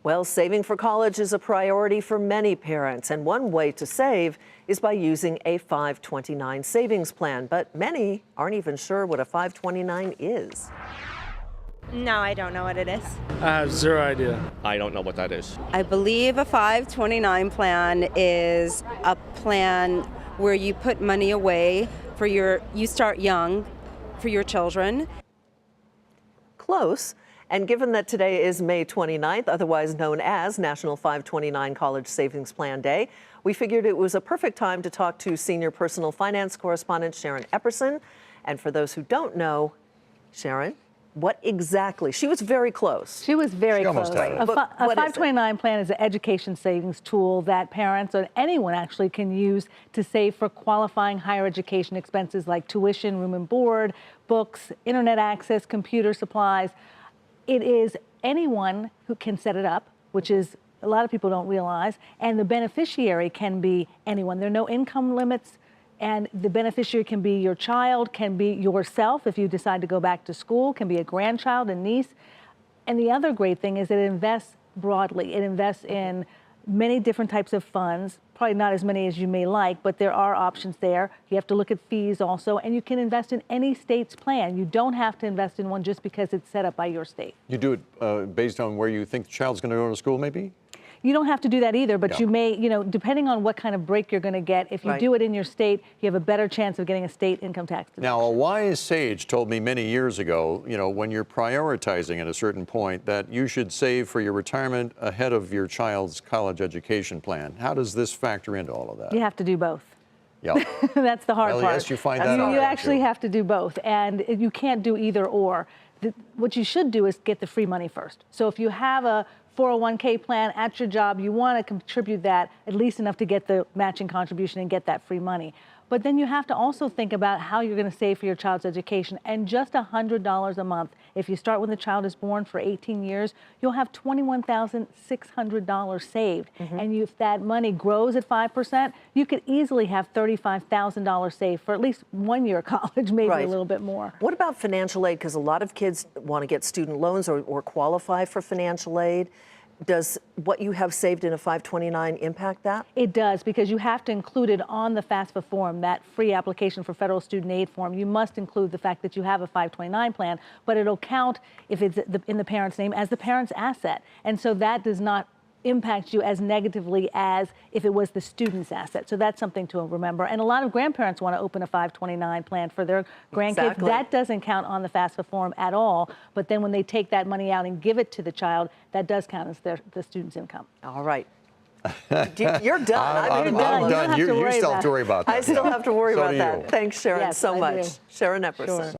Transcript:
Well, saving for college is a priority for many parents, and one way to save is by using a 529 savings plan. But many aren't even sure what a 529 is. No, I don't know what it is. I have zero idea. I don't know what that is. I believe a 529 plan is a plan where you put money away for you start young for your children. Close. And given that today is May 29th, otherwise known as National 529 College Savings Plan Day, we figured it was a perfect time to talk to senior personal finance correspondent Sharon Epperson. And for those who don't know, Sharon, what exactly? She was very close. She was very close. A 529 plan is an education savings tool that parents or anyone actually can use to save for qualifying higher education expenses like tuition, room and board, books, internet access, computer supplies. It is anyone who can set it up, which is a lot of people don't realize, and the beneficiary can be anyone. There are no income limits, and the beneficiary can be your child, can be yourself if you decide to go back to school, can be a grandchild, a niece. And the other great thing is it invests broadly. It invests in many different types of funds, probably not as many as you may like, but there are options there. You have to look at fees also, and you can invest in any state's plan. You don't have to invest in one just because it's set up by your state. You do it based on where you think the child's going to go to school, maybe? You don't have to do that either, but you may, depending on what kind of break you're going to get, if you do it in your state, you have a better chance of getting a state income tax deduction. Now, a wise sage told me many years ago, when you're prioritizing at a certain point, that you should save for your retirement ahead of your child's college education plan. How does this factor into all of that? You have to do both. Yeah. That's the hard part. Yes, you find that out. You actually have to do both, and you can't do either or. What you should do is get the free money first. So if you have a 401k plan at your job, you want to contribute that at least enough to get the matching contribution and get that free money. But then you have to also think about how you're going to save for your child's education. And just $100 a month, if you start when the child is born for 18 years, you'll have $21,600 saved. And if that money grows at 5%, you could easily have $35,000 saved for at least 1 year of college, maybe a little bit more. What about financial aid? Because a lot of kids want to get student loans or qualify for financial aid. Does what you have saved in a 529 impact that? It does, because you have to include it on the FAFSA form, that free application for federal student aid form. You must include the fact that you have a 529 plan, but it'll count if it's in the parent's name as the parent's asset. And so that does not impact you as negatively as if it was the student's asset. So that's something to remember. And a lot of grandparents want to open a 529 plan for their grandkids. Exactly. That doesn't count on the FAFSA form at all. But then when they take that money out and give it to the child, that does count as the student's income. All right. You're done. I'm done. You still have to worry about that. I still have to worry about that. Thanks, Sharon, Yes, so I much. do. Sharon Epperson. Sure.